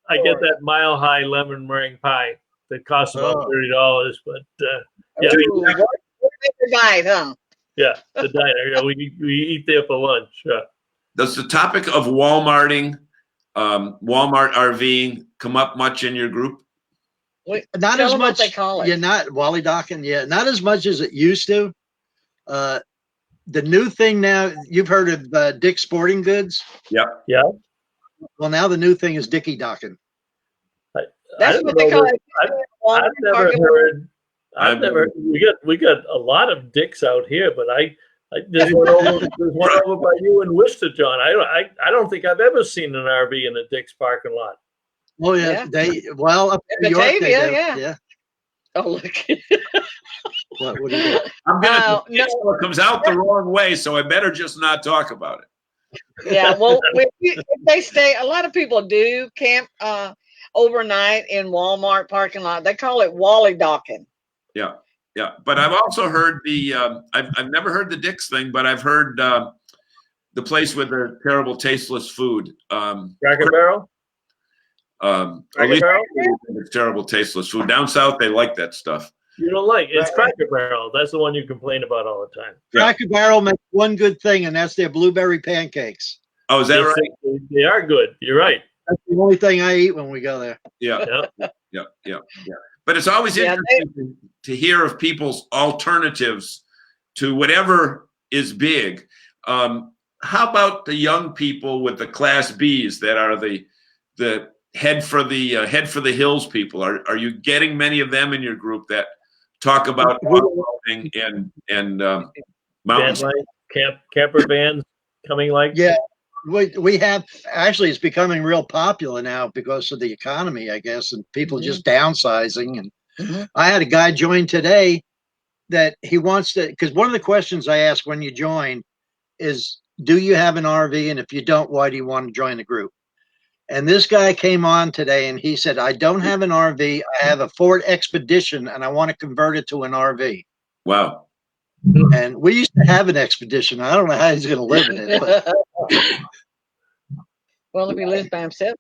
I get that Mile High lemon meringue pie that costs about $30, but diet, huh? Yeah, the diner. Yeah, we eat there for lunch. Yeah. Does the topic of Walmarting, Walmart RVing come up much in your group? Not as much. They call it. Yeah, not Wally Dockin. Yeah, not as much as it used to. The new thing now, you've heard of Dick's Sporting Goods? Yeah. Yeah. Well, now the new thing is Dickie Dockin. That's what they call it. I've never heard. We got a lot of Dicks out here, but there's one over by you in Worcester, John. I don't think I've ever seen an RV in a Dick's parking lot. Oh yeah, up in New York, yeah. Oh look. What do you do? I'm gonna. It comes out the wrong way, so I better just not talk about it. Yeah, well, if they stay. A lot of people do camp overnight in Walmart parking lot. They call it Wally Dockin. Yeah. But I've also heard I've never heard the Dick's thing, but I've heard the place with the terrible, tasteless food. Cracker Barrel? At least it's terrible, tasteless food. Down south, they like that stuff. You don't like it. It's Cracker Barrel. That's the one you complain about all the time. Cracker Barrel makes one good thing, and that's their blueberry pancakes. Oh, is that right? They are good. You're right. That's the only thing I eat when we go there. Yeah. But it's always interesting to hear of people's alternatives to whatever is big. How about the young people with the Class Bs that are the head for the hills people? Are you getting many of them in your group that talk about off-roading and mountain camper vans coming like? Yeah, we have, actually it's becoming real popular now because of the economy, I guess, and people just downsizing. And I had a guy join today that he wants to, because one of the questions I ask when you join is, do you have an RV? And if you don't, why do you want to join the group? And this guy came on today and he said, I don't have an RV. I have a Ford Expedition and I want to convert it to an RV. Wow. And we used to have an Expedition. I don't know how he's going to live in it. But well, if he lives by himself.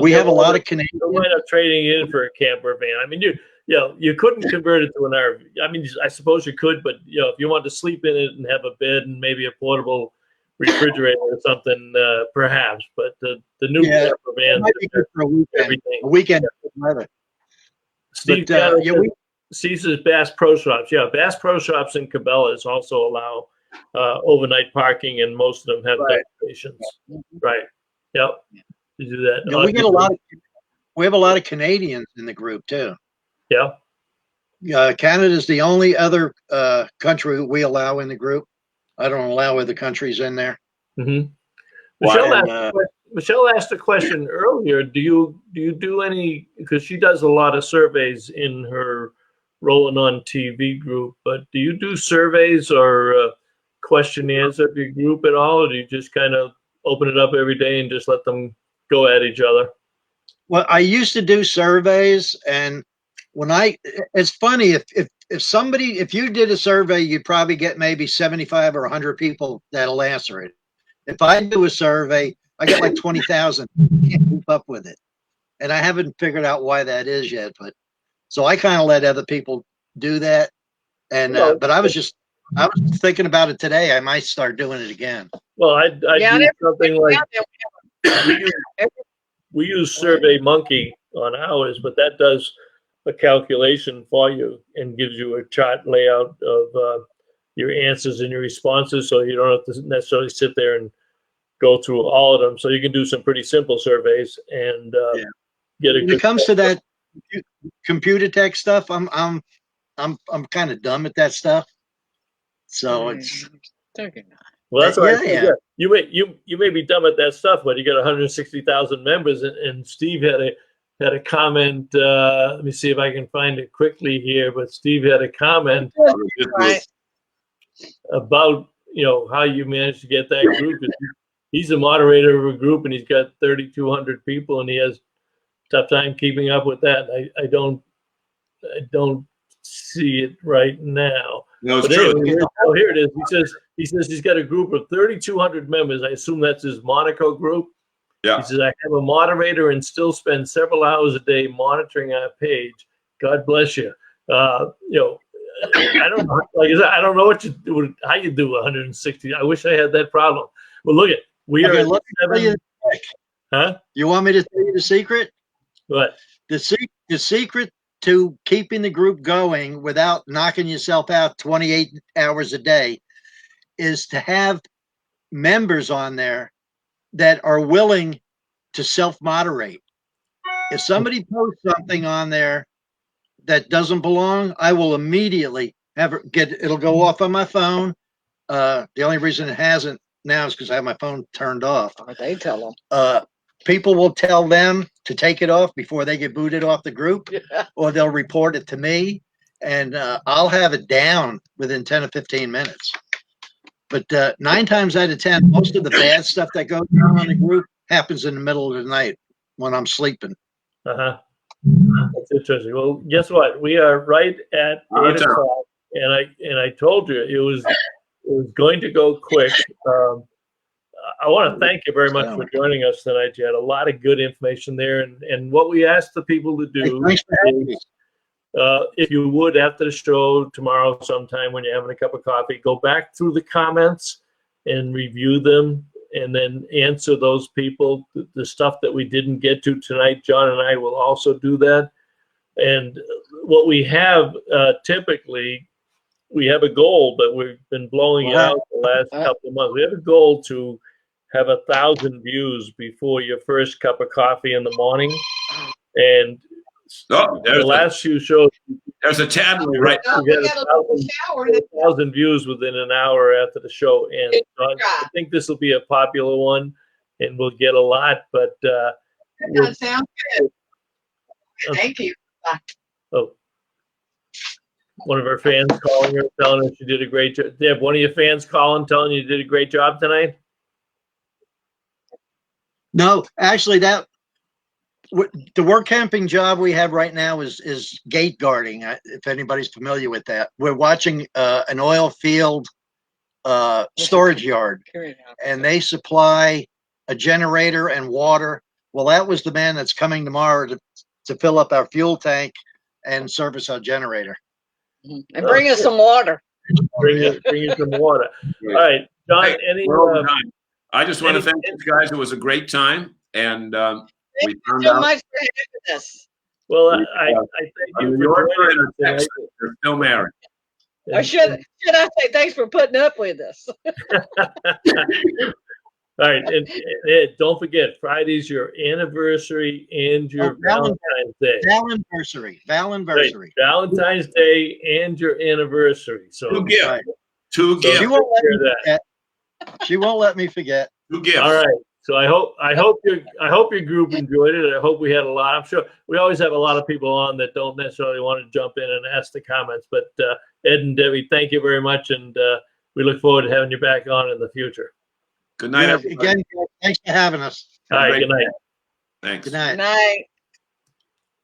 We have a lot of Canadians. You wind up trading in for a camper van. I mean, you couldn't convert it to an RV. I mean, I suppose you could, but if you want to sleep in it and have a bed and maybe a portable refrigerator or something, perhaps. But the new camper van might be good for a weekend. Everything. A weekend weather. Steve Caesar's Bass Pro Shops. Yeah, Bass Pro Shops in Cabela's also allow overnight parking, and most of them have destinations. Right. Yep. To do that. Yeah, we have a lot of Canadians in the group too. Yeah. Canada's the only other country we allow in the group. I don't allow other countries in there. Mm-hmm. Michelle asked a question earlier. Do you do any, because she does a lot of surveys in her Rolling on TV group, but do you do surveys or questionnaires of your group at all, or do you just kind of open it up every day and just let them go at each other? Well, I used to do surveys, and it's funny, if you did a survey, you'd probably get maybe 75 or 100 people that'll answer it. If I do a survey, I get like 20,000. Can't keep up with it. And I haven't figured out why that is yet, but so I kind of let other people do that. And, but I was thinking about it today. I might start doing it again. Well, I do something like, we use Survey Monkey on ours, but that does a calculation for you and gives you a chart layout of your answers and your responses, so you don't have to necessarily sit there and go through all of them. So you can do some pretty simple surveys and get a. When it comes to that computer tech stuff, I'm kind of dumb at that stuff. So it's. Well, that's why you may be dumb at that stuff, but you got 160,000 members, and Steve had a comment. Let me see if I can find it quickly here. But Steve had a comment about how you managed to get that group. He's a moderator of a group, and he's got 3,200 people, and he has a tough time keeping up with that. I don't see it right now. No, it's true. Anyway, here it is. He says he's got a group of 3,200 members. I assume that's his Monaco group. Yeah. He says, I have a moderator and still spend several hours a day monitoring our page. God bless you. I don't know. Like I said, I don't know how you do 160. I wish I had that problem. Well, look at we are. Let me tell you the trick. Huh? You want me to tell you the secret? What? The secret to keeping the group going without knocking yourself out 28 hours a day is to have members on there that are willing to self-moderate. If somebody posts something on there that doesn't belong, I will immediately it'll go off on my phone. The only reason it hasn't now is because I have my phone turned off. They tell them. People will tell them to take it off before they get booted off the group, or they'll report it to me, and I'll have it down within 10 or 15 minutes. But 9 times out of 10, most of the bad stuff that goes on in the group happens in the middle of the night when I'm sleeping. That's interesting. Well, guess what? We are right at 8 o'clock, and I told you it was going to go quick. I want to thank you very much for joining us tonight. You had a lot of good information there, and what we asked the people to do Thanks for having me. if you would, after the show tomorrow sometime when you're having a cup of coffee, go back through the comments and review them and then answer those people. The stuff that we didn't get to tonight, John and I will also do that. And what we have typically, we have a goal, but we've been blowing it out the last couple of months. We have a goal to have 1,000 views before your first cup of coffee in the morning. And the last few shows, there's a tab right now. We had 1,000 views within an hour after the show. And I think this will be a popular one and we'll get a lot, but that sounds good. Thank you. Oh, one of our fans calling her, telling her she did a great job. Deb, one of your fans calling, telling you did a great job tonight? No, actually, the work camping job we have right now is gate guarding. If anybody's familiar with that, we're watching an oil field storage yard, and they supply a generator and water. Well, that was the man that's coming tomorrow to fill up our fuel tank and service our generator. And bring us some water. Bring you some water. All right, John. I just want to thank you guys. It was a great time, and thank you so much for having us. Well, I thank you for joining us tonight. You're still married. Or should I say thanks for putting up with us? All right, and Ed, don't forget, Friday's your anniversary and your Valentine's Day. Valenversary. Right. Valentine's Day and your anniversary. So two gifts. She won't let me forget. 2 gifts. All right. So I hope your group enjoyed it. I hope we had a lot. I'm sure we always have a lot of people on that don't necessarily want to jump in and ask the comments. But Ed and Debbie, thank you very much, and we look forward to having you back on in the future. Good night, everybody. Again, thanks for having us. All right. Good night. Thanks. Good night. Good night.